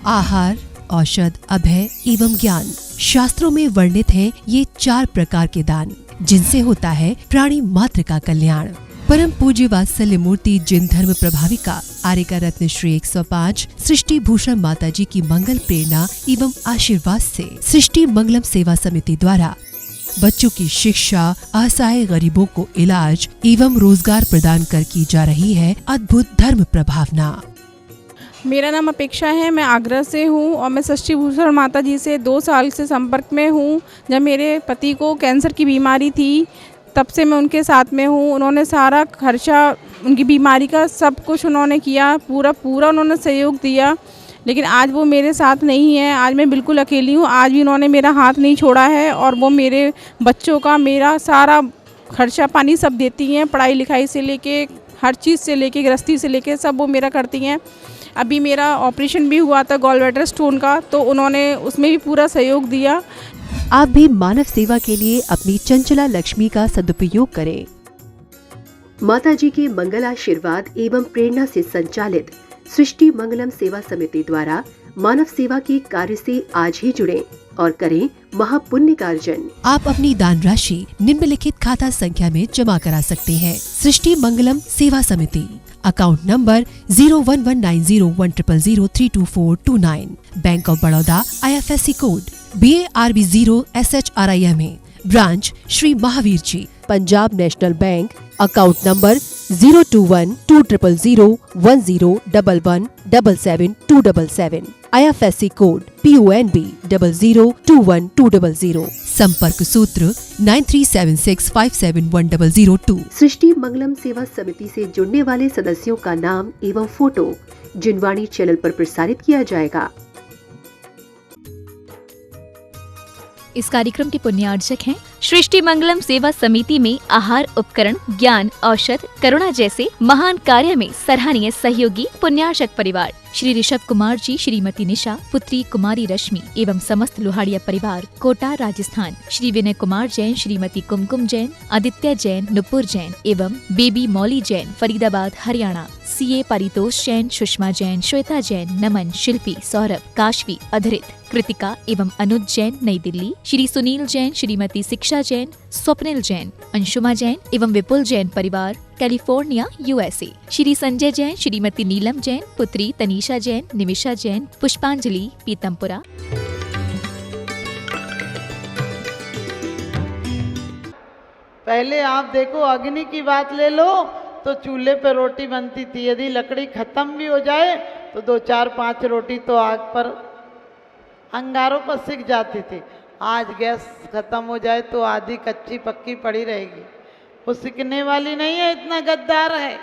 आहार, औषध, अभय एवं ज्ञान। शास्त्रों में वर्णित हैं ये 4 प्रकार के दान, जिनसे होता है प्राणी मात्र का कल्याण। परम पूज्य वात्सल्य मूर्ति जिन धर्म प्रभाविका आर्यका रत्न श्री 105 सृष्टि भूषण माता जी की मंगल प्रेरणा एवं आशीर्वाद से सृष्टि मंगलम सेवा समिति द्वारा बच्चों की शिक्षा, असहाय गरीबों को इलाज एवं रोजगार प्रदान कर की जा रही है अद्भुत धर्म प्रभावना। मेरा नाम अपेक्षा है, मैं आगरा से हूँ और मैं सृष्टि भूषण माता जी से 2 साल से संपर्क में हूँ। जब मेरे पति को कैंसर की बीमारी थी तब से मैं उनके साथ में हूँ। उन्होंने सारा खर्चा उनकी बीमारी का सब कुछ उन्होंने किया, पूरा उन्होंने सहयोग दिया। लेकिन आज वो मेरे साथ नहीं है, आज मैं बिल्कुल अकेली हूँ। आज भी उन्होंने मेरा हाथ नहीं छोड़ा है और वो मेरे बच्चों का मेरा सारा खर्चा पानी सब देती हैं, पढ़ाई लिखाई से लेके हर चीज़ से लेके गृहस्थी से लेके सब वो मेरा करती हैं। अभी मेरा ऑपरेशन भी हुआ था गॉल ब्लैडर स्टोन का, तो उन्होंने उसमें भी पूरा सहयोग दिया। आप भी मानव सेवा के लिए अपनी चंचला लक्ष्मी का सदुपयोग करें। माता जी के मंगल आशीर्वाद एवं प्रेरणा से संचालित सृष्टि मंगलम सेवा समिति द्वारा मानव सेवा के कार्य से आज ही जुड़ें और करें महापुण्य का अर्जन। आप अपनी दान राशि निम्नलिखित खाता संख्या में जमा करा सकते हैं। सृष्टि Mangalam Seva Samiti, account number 01190100032429, Bank of Baroda, IFSC code BARB 0 SHRIMA, branch Shri Mahavir ji, Punjab national bank, account number 021210117777, IFSC code PONB 0021200, संपर्क सूत्र 9376571002। सृष्टि मंगलम सेवा समिति से जुड़ने वाले सदस्यों का नाम एवं फोटो जिनवाणी चैनल पर प्रसारित किया जाएगा। इस कार्यक्रम के पुण्यार्जक हैं सृष्टि मंगलम सेवा समिति में आहार उपकरण, ज्ञान, औषध, करुणा जैसे महान कार्य में सराहनीय सहयोगी पुण्यार्जक परिवार श्री ऋषभ कुमार जी, श्रीमती निशा, पुत्री कुमारी रश्मि एवं समस्त लोहाड़िया परिवार, कोटा, राजस्थान। श्री विनय कुमार जैन, श्रीमती कुमकुम जैन, आदित्य जैन, नुपुर जैन एवं बेबी मौली जैन, फरीदाबाद, हरियाणा। CA परितोष जैन, सुषमा जैन, श्वेता जैन, नमन, शिल्पी, सौरभ, काशवी, अधरित, कृतिका एवं अनुज जैन, नई दिल्ली। श्री सुनील जैन, श्रीमती शिक्षा जैन, स्वप्निल जैन, अंशुमा जैन एवं विपुल जैन परिवार, कैलिफोर्निया, USA। श्री संजय जैन, श्रीमती नीलम जैन, पुत्री तनीषा जैन, निमिषा जैन, पुष्पांजलि, पीतमपुरा। पहले आप देखो, अग्नि की बात ले लो तो चूल्हे पे रोटी बनती थी। यदि लकड़ी खत्म भी हो जाए तो 2 4 5 रोटी तो आग पर अंगारों पर सिक जाती थी। आज गैस खत्म हो जाए तो आधी कच्ची पक्की पड़ी रहेगी, वो सिकने वाली नहीं है, इतना गद्दार है।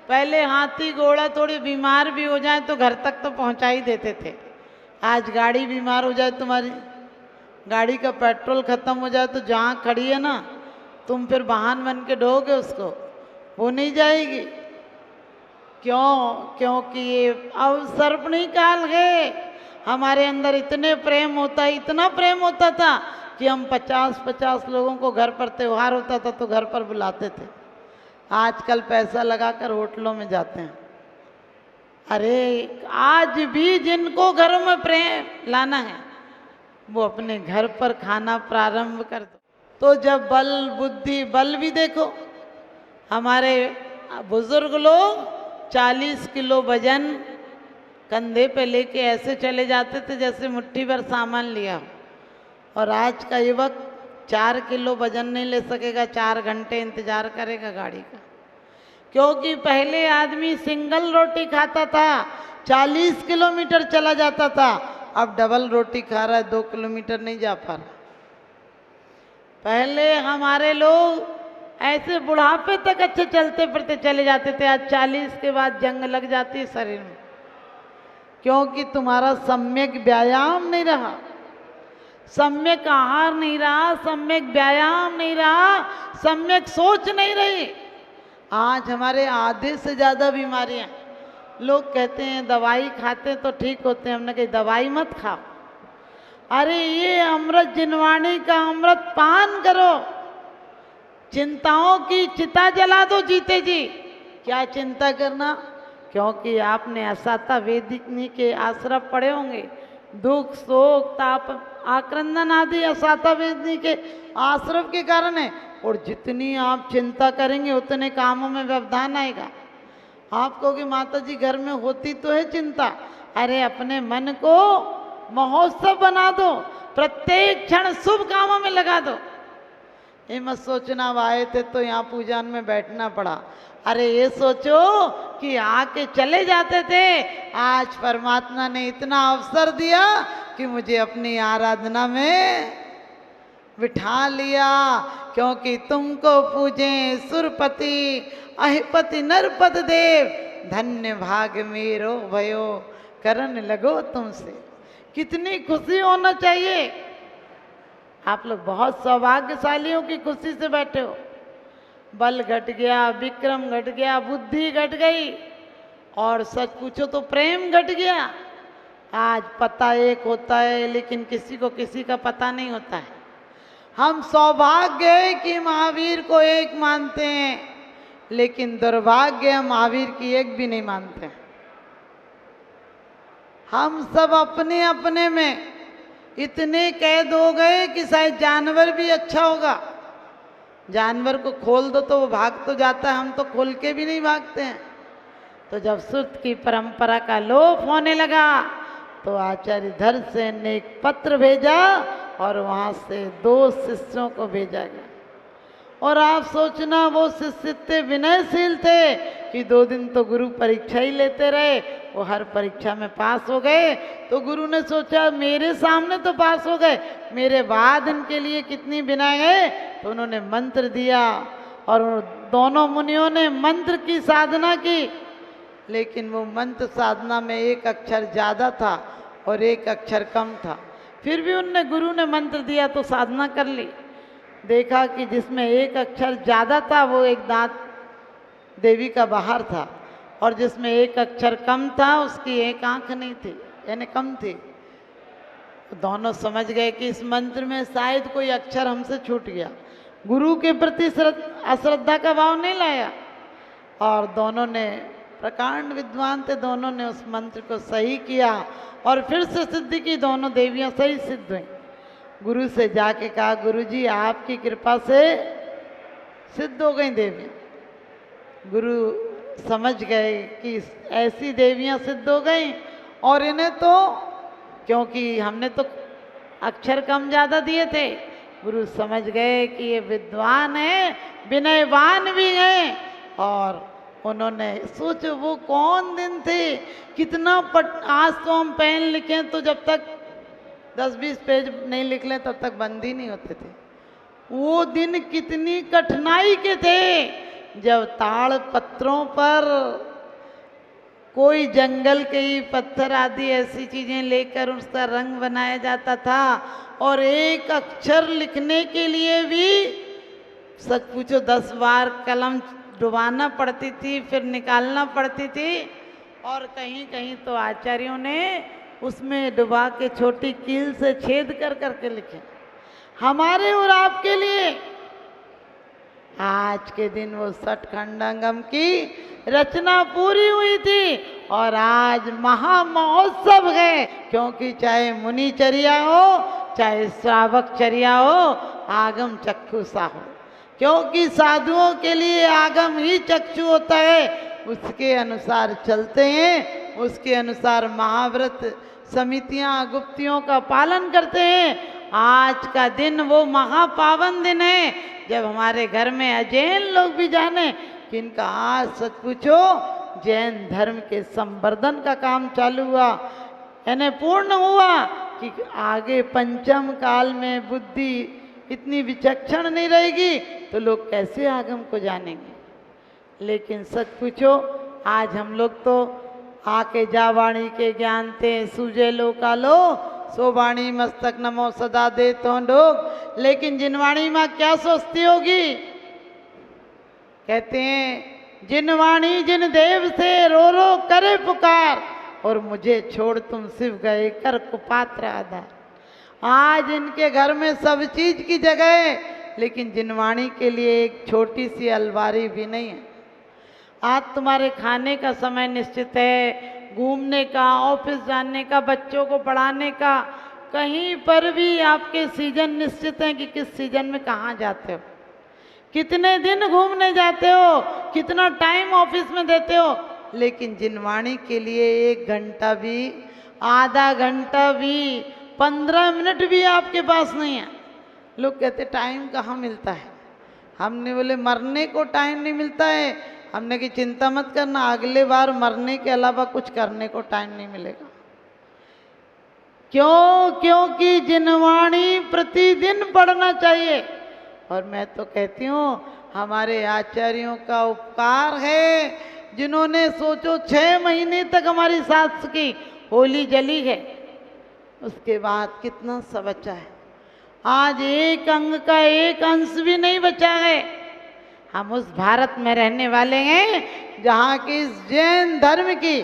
पहले हाथी घोड़ा थोड़ी बीमार भी हो जाए तो घर तक तो पहुंचा ही देते थे। आज गाड़ी बीमार हो जाए, तुम्हारी गाड़ी का पेट्रोल खत्म हो जाए तो जहाँ खड़ी है ना, तुम फिर वाहन बन के ढोगे उसको, वो नहीं जाएगी। क्यों? क्योंकि ये अवसर्पणी काल है। हमारे अंदर इतने प्रेम होता है, इतना प्रेम होता था कि हम 50-50 लोगों को घर पर त्योहार होता था तो घर पर बुलाते थे। आजकल पैसा लगाकर होटलों में जाते हैं। अरे आज भी जिनको घरों में प्रेम लाना है वो अपने घर पर खाना प्रारंभ कर दो। तो जब बल बुद्धि, बल भी देखो, हमारे बुजुर्ग लोग 40 किलो वजन कंधे पे लेके ऐसे चले जाते थे जैसे मुट्ठी भर सामान लिया। और आज का युवक 4 किलो वजन नहीं ले सकेगा, 4 घंटे इंतजार करेगा गाड़ी का। क्योंकि पहले आदमी सिंगल रोटी खाता था, 40 किलोमीटर चला जाता था। अब डबल रोटी खा रहा है, 2 किलोमीटर नहीं जा पा रहा। पहले हमारे लोग ऐसे बुढ़ापे तक अच्छे चलते फिरते चले जाते थे। आज 40 के बाद जंग लग जाती है शरीर में, क्योंकि तुम्हारा सम्यक व्यायाम नहीं रहा, सम्यक आहार नहीं रहा, सम्यक व्यायाम नहीं रहा, सम्यक सोच नहीं रही। आज हमारे आधे से ज़्यादा बीमारियां, लोग कहते हैं दवाई खाते तो ठीक होते हैं। हमने कही दवाई मत खाओ, अरे ये अमृत जिनवाणी का अमृत पान करो। चिंताओं की चिता जला दो जीते जी। क्या चिंता करना, क्योंकि आपने असाता वेदिनी के आश्रम पढ़े होंगे, दुख शोक ताप आक्रंदन आदि असाता वेदिनी के आश्रम के कारण है। और जितनी आप चिंता करेंगे उतने कामों में व्यवधान आएगा। आप कहोगे माता जी घर में होती तो है चिंता, अरे अपने मन को महोत्सव बना दो, प्रत्येक क्षण शुभ कामों में लगा दो। ये मत सोचना अब आए थे तो यहाँ पूजन में बैठना पड़ा, अरे ये सोचो कि आके चले जाते थे, आज परमात्मा ने इतना अवसर दिया कि मुझे अपनी आराधना में बिठा लिया। क्योंकि तुमको पूजे सुरपति अहिपति नरपत देव, धन्य भाग मेरो भयो करन लगो तुमसे। कितनी खुशी होना चाहिए। आप लोग बहुत सौभाग्यशालियों की खुशी से बैठे हो। बल घट गया, विक्रम घट गया, बुद्धि घट गई, और सच पूछो तो प्रेम घट गया। आज पता एक होता है लेकिन किसी को किसी का पता नहीं होता है। हम सौभाग्य है कि महावीर को एक मानते हैं, लेकिन दुर्भाग्य हम महावीर की एक भी नहीं मानते हैं। हम सब अपने अपने में इतने कैद हो गए कि शायद जानवर भी अच्छा होगा। जानवर को खोल दो तो वो भाग तो जाता है, हम तो खोल के भी नहीं भागते हैं। तो जब सुत की परंपरा का लोप होने लगा तो आचार्य धर से ने एक पत्र भेजा और वहाँ से 2 शिष्यों को भेजा गया। और आप सोचना वो शिष्य इतने विनयशील थे कि 2 दिन तो गुरु परीक्षा ही लेते रहे, वो हर परीक्षा में पास हो गए। तो गुरु ने सोचा मेरे सामने तो पास हो गए, मेरे बाद इनके लिए कितनी विनय है। तो उन्होंने मंत्र दिया और दोनों मुनियों ने मंत्र की साधना की, लेकिन वो मंत्र साधना में एक अक्षर ज़्यादा था और एक अक्षर कम था। फिर भी उनने गुरु ने मंत्र दिया तो साधना कर ली। देखा कि जिसमें एक अक्षर ज़्यादा था वो एक दांत देवी का बाहर था, और जिसमें एक अक्षर कम था उसकी एक आंख नहीं थी, यानी कम थी। तो दोनों समझ गए कि इस मंत्र में शायद कोई अक्षर हमसे छूट गया। गुरु के प्रति अश्रद्धा का भाव नहीं लाया, और दोनों ने प्रकांड विद्वान थे, दोनों ने उस मंत्र को सही किया और फिर से सिद्धि की। दोनों देवियां सही सिद्ध हुई। गुरु से जाके कहा गुरुजी आपकी कृपा से सिद्ध हो गई देवियां। गुरु समझ गए कि ऐसी देवियां सिद्ध हो गई, और इन्हें तो क्योंकि हमने तो अक्षर कम ज़्यादा दिए थे, गुरु समझ गए कि ये विद्वान है, विनयवान भी हैं। और उन्होंने सोचो वो कौन दिन थे, कितना आज तो हम पेन लिखें तो जब तक 10-20 पेज नहीं लिख लें तब तक बंद ही नहीं होते थे। वो दिन कितनी कठिनाई के थे जब ताड़ पत्रों पर कोई जंगल के ही पत्थर आदि ऐसी चीज़ें लेकर उसका रंग बनाया जाता था, और एक अक्षर लिखने के लिए भी सच पूछो 10 बार कलम डुबाना पड़ती थी, फिर निकालना पड़ती थी, और कहीं कहीं तो आचार्यों ने उसमें डुबा के छोटी कील से छेद कर करके लिखे हमारे और आपके लिए। आज के दिन वो सठखंडंगम की रचना पूरी हुई थी, और आज महामहोत्सव है। क्योंकि चाहे मुनिचर्या हो चाहे श्रावकचर्या हो, आगम चक्षुषा हो, क्योंकि साधुओं के लिए आगम ही चक्षु होता है। उसके अनुसार चलते हैं, उसके अनुसार महाव्रत समितियां गुप्तियों का पालन करते हैं। आज का दिन वो महापावन दिन है जब हमारे घर में अजैन लोग भी जाने कि इनका आज सच पूछो जैन धर्म के संवर्धन का काम चालू हुआ, यानी पूर्ण हुआ। कि आगे पंचम काल में बुद्धि इतनी विचक्षण नहीं रहेगी तो लोग कैसे आगम को जानेंगे। लेकिन सच पूछो आज हम लोग तो आके जा वाणी के ज्ञान ते सूझे लो का लो, सो वाणी मस्तक नमो सदा दे तो लोग। लेकिन जिन वाणी माँ क्या सोचती होगी, कहते हैं जिन वाणी जिन देव से रो रो करे पुकार, और मुझे छोड़ तुम शिव गए कर कुपात्र आधार। आज इनके घर में सब चीज की जगह है, लेकिन जिनवाणी के लिए एक छोटी सी अलमारी भी नहीं है। आज तुम्हारे खाने का समय निश्चित है, घूमने का, ऑफिस जाने का, बच्चों को पढ़ाने का, कहीं पर भी आपके सीजन निश्चित हैं कि किस सीजन में कहाँ जाते हो, कितने दिन घूमने जाते हो, कितना टाइम ऑफिस में देते हो। लेकिन जिनवाणी के लिए 1 घंटा भी, आधा घंटा भी, 15 मिनट भी आपके पास नहीं है। लोग कहते टाइम कहाँ मिलता है। हमने बोले मरने को टाइम नहीं मिलता है। हमने की चिंता मत करना, अगले बार मरने के अलावा कुछ करने को टाइम नहीं मिलेगा। क्यों? क्योंकि जिनवाणी प्रतिदिन पढ़ना चाहिए। और मैं तो कहती हूँ हमारे आचार्यों का उपकार है, जिन्होंने सोचो 6 महीने तक हमारी सास की होली जली है, उसके बाद कितना सा बचा है। आज 1 अंग का 1 अंश भी नहीं बचा है। हम उस भारत में रहने वाले हैं जहाँ की इस जैन धर्म की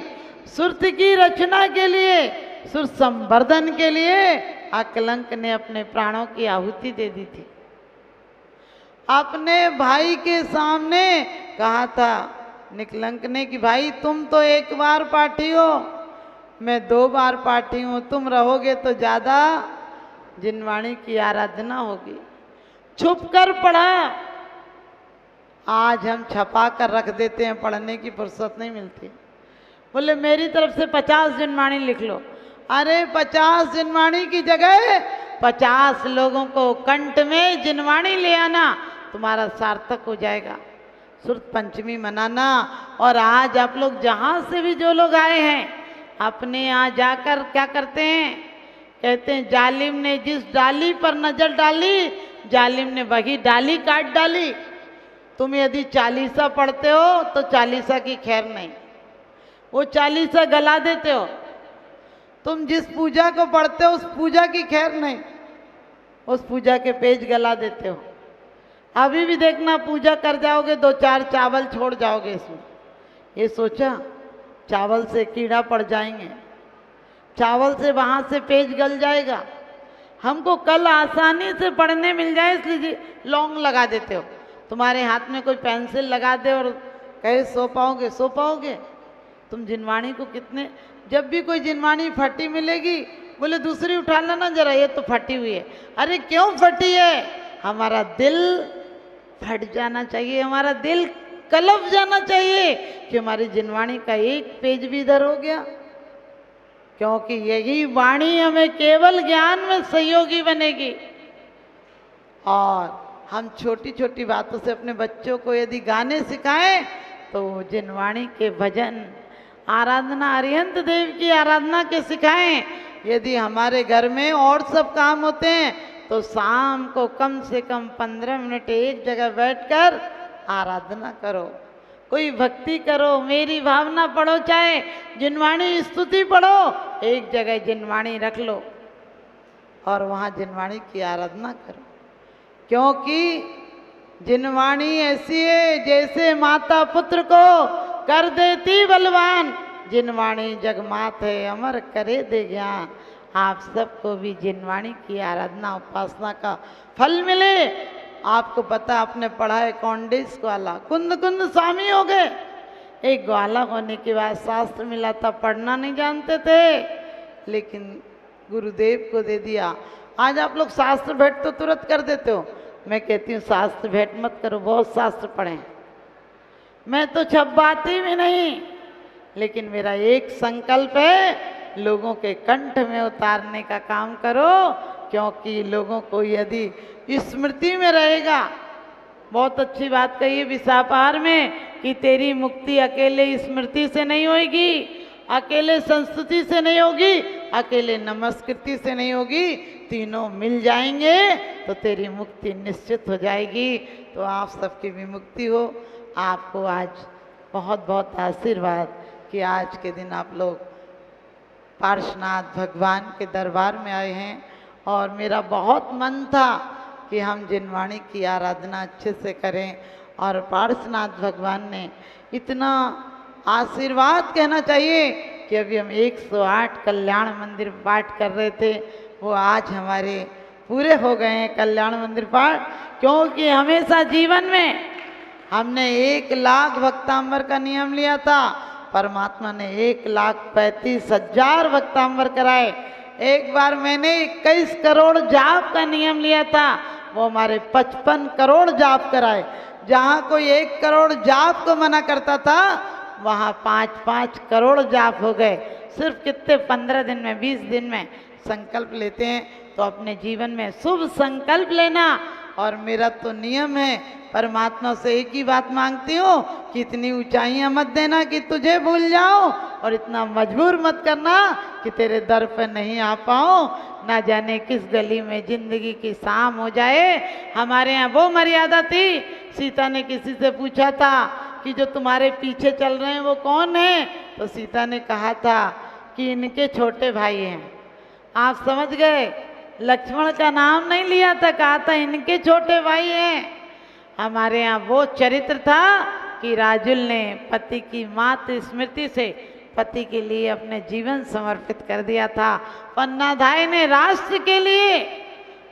सुर्त की रचना के लिए, सुर संवर्धन के लिए अकलंक ने अपने प्राणों की आहुति दे दी थी। अपने भाई के सामने कहा था निकलंक ने कि भाई तुम तो 1 बार पाठी हो, मैं 2 बार पाठी हूँ, तुम रहोगे तो ज़्यादा जिनवाणी की आराधना होगी। छुप कर पढ़ा, आज हम छपा कर रख देते हैं, पढ़ने की फुर्सत नहीं मिलती। बोले मेरी तरफ से 50 जिनवाणी लिख लो। अरे 50 जिनवाणी की जगह 50 लोगों को कंठ में जिनवाणी ले आना, तुम्हारा सार्थक हो जाएगा। सुरत पंचमी मनाना। और आज आप लोग जहाँ से भी जो लोग आए हैं, अपने यहाँ जाकर क्या करते हैं, कहते हैं जालिम ने जिस डाली पर नजर डाली, जालिम ने वही डाली काट डाली। तुम यदि चालीसा पढ़ते हो तो चालीसा की खैर नहीं, वो चालीसा गला देते हो। तुम जिस पूजा को पढ़ते हो उस पूजा की खैर नहीं, उस पूजा के पेज गला देते हो। अभी भी देखना, पूजा कर जाओगे 2-4 चावल छोड़ जाओगे इसमें। ये सोचा चावल से कीड़ा पड़ जाएंगे, चावल से वहाँ से पेज गल जाएगा। हमको कल आसानी से पढ़ने मिल जाए इसलिए लौंग लगा देते हो। तुम्हारे हाथ में कोई पेंसिल लगा दे और कहे सो पाओगे, सो पाओगे? तुम जिनवाणी को कितने, जब भी कोई जिनवाणी फटी मिलेगी बोले दूसरी उठा लेना जरा, ये तो फटी हुई है। अरे क्यों फटी है? हमारा दिल फट जाना चाहिए, हमारा दिल कलप जाना चाहिए कि हमारी जिनवाणी का 1 पेज भी इधर हो गया। क्योंकि यही वाणी हमें केवल ज्ञान में सहयोगी बनेगी। और हम छोटी छोटी बातों से अपने बच्चों को यदि गाने सिखाएं तो जिनवाणी के भजन, आराधना, अरिहंत देव की आराधना के सिखाएं। यदि हमारे घर में और सब काम होते हैं तो शाम को कम से कम 15 मिनट एक जगह बैठकर आराधना करो, कोई भक्ति करो, मेरी भावना पढ़ो, चाहे जिनवाणी स्तुति पढ़ो, एक जगह जिनवाणी रख लो और वहाँ जिनवाणी की आराधना करो। क्योंकि जिनवाणी ऐसी है जैसे माता पुत्र को कर देती बलवान, जिनवाणी जगमात है अमर करे दे ज्ञान। आप सबको भी जिनवाणी की आराधना उपासना का फल मिले। आपको पता, आपने पढ़ा है कौंडिस ग्वाला, कुंद कुंद स्वामी हो गए। एक ग्वाला होने के बाद शास्त्र मिला था, पढ़ना नहीं जानते थे, लेकिन गुरुदेव को दे दिया। आज आप लोग शास्त्र भेंट तो तुरंत कर देते हो। मैं कहती हूँ शास्त्र भेंट मत करो, बहुत शास्त्र पढ़ें। मैं तो छपाती भी नहीं, लेकिन मेरा एक संकल्प है, लोगों के कंठ में उतारने का काम करो। क्योंकि लोगों को यदि स्मृति में रहेगा, बहुत अच्छी बात कही है विशापार में कि तेरी मुक्ति अकेले स्मृति से नहीं होगी, अकेले संस्तुति से नहीं होगी, अकेले नमस्कृति से नहीं होगी, तीनों मिल जाएंगे तो तेरी मुक्ति निश्चित हो जाएगी। तो आप सबकी भी मुक्ति हो। आपको आज बहुत बहुत आशीर्वाद कि आज के दिन आप लोग पार्श्वनाथ भगवान के दरबार में आए हैं। और मेरा बहुत मन था कि हम जिनवाणी की आराधना अच्छे से करें, और पार्श्वनाथ भगवान ने इतना आशीर्वाद कहना चाहिए कि अभी हम 108 कल्याण मंदिर पाठ कर रहे थे, वो आज हमारे पूरे हो गए हैं कल्याण मंदिर पाठ। क्योंकि हमेशा जीवन में हमने 1,00,000 भक्तांबर का नियम लिया था, परमात्मा ने 1,35,000 भक्तांबर कराए। एक बार मैंने 21 करोड़ जाप का नियम लिया था, वो हमारे 55 करोड़ जाप कराए। जहाँ कोई 1 करोड़ जाप को मना करता था, वहाँ 5-5 करोड़ जाप हो गए। सिर्फ कितने 15 दिन में, 20 दिन में संकल्प लेते हैं। तो अपने जीवन में शुभ संकल्प लेना। और मेरा तो नियम है, परमात्मा से एक ही बात मांगती हूँ कि इतनी ऊंचाइयाँ मत देना कि तुझे भूल जाऊँ, और इतना मजबूर मत करना कि तेरे दर पर नहीं आ पाऊँ। ना जाने किस गली में जिंदगी की शाम हो जाए। हमारे यहाँ वो मर्यादा थी, सीता ने किसी से पूछा था कि जो तुम्हारे पीछे चल रहे हैं वो कौन है, तो सीता ने कहा था कि इनके छोटे भाई हैं। आप समझ गए, लक्ष्मण का नाम नहीं लिया था, कहा था इनके छोटे भाई हैं। हमारे यहाँ वो चरित्र था कि राजुल ने पति की मातृ स्मृति से पति के लिए अपने जीवन समर्पित कर दिया था। पन्नाधाय ने राष्ट्र के लिए,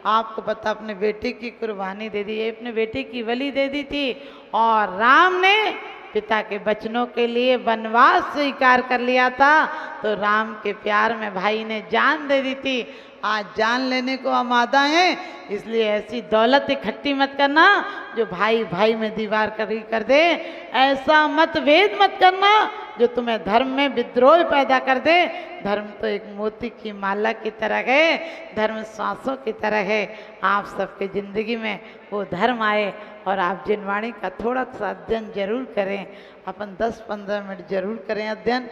आपको पता, अपने बेटे की कुर्बानी दे दी, अपने बेटे की बलि दे दी थी। और राम ने पिता के वचनों के लिए वनवास स्वीकार कर लिया था, तो राम के प्यार में भाई ने जान दे दी थी। आज जान लेने को आमादा हैं, इसलिए ऐसी दौलत इकट्ठी मत करना जो भाई भाई में दीवार कर दे। ऐसा मतभेद मत करना जो तुम्हें धर्म में विद्रोह पैदा कर दे। धर्म तो एक मोती की माला की तरह है, धर्म सांसों की तरह है। आप सबके ज़िंदगी में वो धर्म आए और आप जिनवाणी का थोड़ा सा अध्ययन जरूर करें। अपन 10-15 मिनट जरूर करें अध्ययन।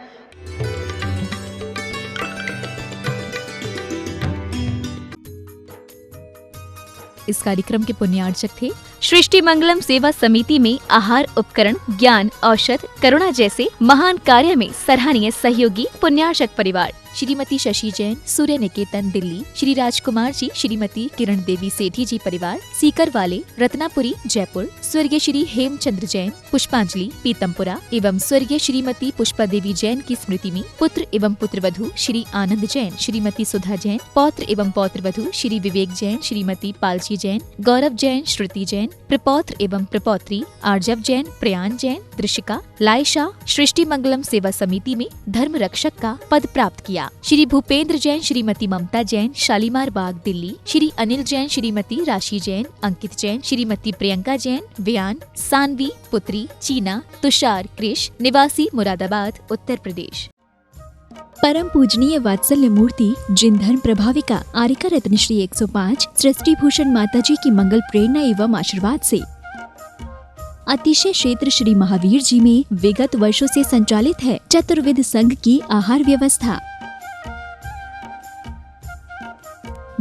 इस कार्यक्रम के पुण्यार्चक थे सृष्टि मंगलम सेवा समिति में आहार उपकरण, ज्ञान, औषध, करुणा जैसे महान कार्य में सराहनीय सहयोगी पुण्यार्चक परिवार श्रीमती शशि जैन, सूर्य निकेतन दिल्ली, श्री राजकुमार जी, श्रीमती किरण देवी सेठी जी परिवार सीकर वाले, रत्नापुरी जयपुर, स्वर्गीय श्री हेमचंद्र जैन, पुष्पांजलि पीतमपुरा एवं स्वर्गीय श्रीमती पुष्पा देवी जैन की स्मृति में पुत्र एवं पुत्रवधू श्री आनंद जैन, श्रीमती सुधा जैन, पौत्र एवं पौत्रवधू श्री विवेक जैन, श्रीमती पालची जैन, गौरव जैन, श्रुति जैन, प्रपौत्र एवं प्रपौत्री आर्जव जैन, प्रयान जैन, दृशिका, लायशा सृष्टि मंगलम सेवा समिति में धर्म रक्षक का पद प्राप्त किया। श्री भूपेंद्र जैन, श्रीमती ममता जैन, शालीमार बाग दिल्ली, श्री अनिल जैन, श्रीमती राशि जैन, अंकित जैन, श्रीमती प्रियंका जैन, व्यान, सानवी पुत्री, चीना, तुषार कृष, निवासी मुरादाबाद उत्तर प्रदेश। परम पूजनीय वात्सल्य मूर्ति जिन धर्म प्रभाविका आरिका रत्न श्री 105 सृष्टि भूषण माताजी की मंगल प्रेरणा एवं आशीर्वाद से अतिशय क्षेत्र श्री महावीर जी में विगत वर्षों से संचालित है चतुर्विध संघ की आहार व्यवस्था,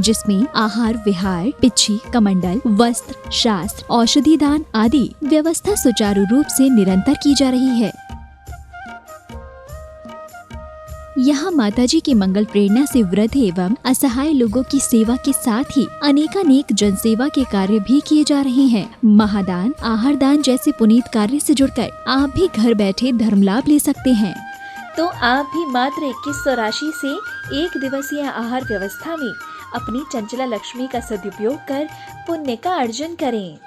जिसमें आहार विहार, पिच्छी, कमंडल, वस्त्र, शास्त्र, औषधि दान आदि व्यवस्था सुचारू रूप से निरंतर की जा रही है। यहाँ माताजी की मंगल प्रेरणा से वृद्ध एवं असहाय लोगों की सेवा के साथ ही अनेकानेक जनसेवा के कार्य भी किए जा रहे हैं। महादान, आहार दान जैसे पुनीत कार्य से जुड़कर आप भी घर बैठे धर्म लाभ ले सकते हैं। तो आप भी मात्र 2100 राशि से 1 दिवसीय आहार व्यवस्था में अपनी चंचला लक्ष्मी का सदुपयोग कर पुण्य का अर्जन करें।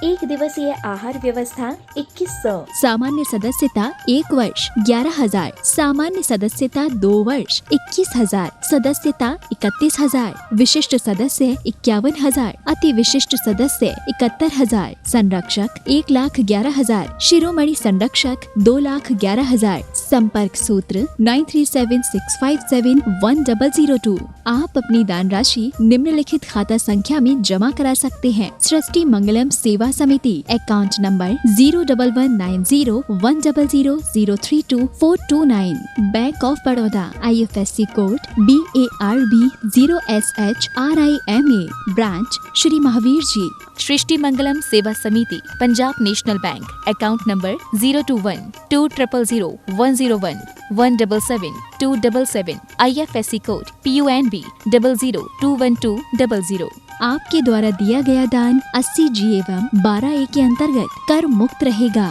एक दिवसीय आहार व्यवस्था 2100। सामान्य सदस्यता 1 वर्ष 11,000, सामान्य सदस्यता 2 वर्ष 21,000, सदस्यता 31,000, विशिष्ट सदस्य 51,000, अति विशिष्ट सदस्य 71,000, संरक्षक 1,11,000, शिरोमणि संरक्षक 2,11,000। संपर्क सूत्र 9376571002। आप अपनी दान राशि निम्नलिखित खाता संख्या में जमा करा सकते हैं। सृष्टि Mangalam Seva Samiti, account number 011901000032429, bank of Baroda, IFSC code BARB 0SHRIMA, branch Shri Mahavir ji. Srishti Mangalam Seva Samiti, Punjab national bank, account number 021-2001-101-177-277, IFSC code PUNB 0021200। आपके द्वारा दिया गया दान 80G एवं 12A के अंतर्गत कर मुक्त रहेगा।